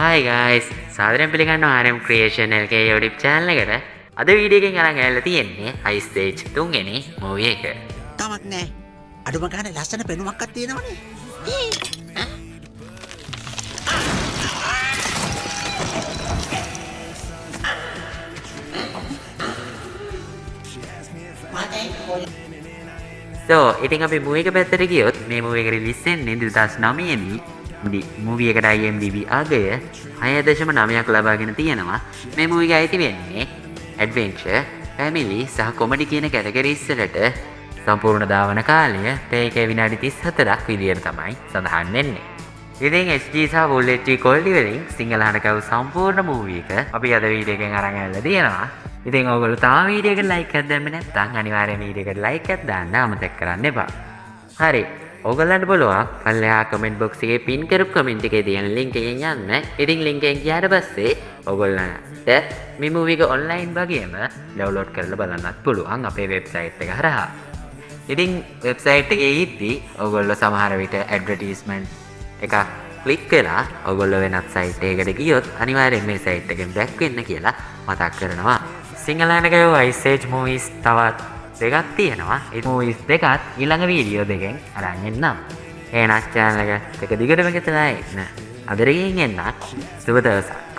Hi guys, සාදරයෙන් පිළිගන්නවා RM Creation LK YouTube channel එකට. අද වීඩියෝ එකෙන් අරන් ඇවිල්ලා තියෙන්නේ Ice Age 3 වෙනි movie එක. කමක් නෑ. අඩුම ගානේ ලස්සන පෙනුමක්වත් තියෙනවනේ. So, ඉතින් අපි movie එක පැත්තට ගියොත් මේ movie එක release වෙන්නේ 2009 දී. movie එකට IMDb අගය 6.9ක් ලබාගෙන තියෙනවා. මේ movie එක අයිති වෙන්නේ adventure, family සහ comedy කියන categories වලට සම්පූර්ණ දාවන කාලය ඒකේ විනාඩි 34ක් විදියට තමයි සඳහන් වෙන්නේ. ඉතින් HD සහ Full HD quality වලින් සිංහල හඬකව සම්පූර්ණ movie එක අපි අද වීඩියෝ එකෙන් අරන් ඇවිල්ලා තියෙනවා. ඉතින් ඔයගොල්ලෝ තාම වීඩියෝ එකට like එකක් දැම්මේ නැත්නම් අනිවාර්යයෙන් වීඩියෝ එකට like එකක් දාන්න අමතක කරන්න එපා. හරි. ඔයගොල්ලන්ට බලවා පල්ලෙහා comment box එකේ pin කරපු comment එකේ තියෙන link එකෙන් යන්න. ඉතින් link එකෙන් ගියාට පස්සේ ඔයගොල්ලන්ට මේ movie එක online වගේම download කරලා බලන්නත් පුළුවන් අපේ website එක හරහා. ඉතින් website එකේ ඉද්දී ඔයගොල්ලෝ සමහර විට advertisement එක ක්ලික් කරලා ඔයගොල්ලෝ වෙනත් site එකකට ගියොත් අනිවාර්යෙන් මේ site එකෙන් back වෙන්න කියලා මතක් කරනවා. සිංහලනකව Ice Age movies තවත් දෙකක් තියෙනවා. ඒ movies දෙකත් ඊළඟ වීඩියෝ දෙකෙන් අරන් එන්නම්. එහෙනම් channel එක දිගටම ගෙතලා ඉන්න. අදට ගිහින් එන්න. සුබ දවසක්.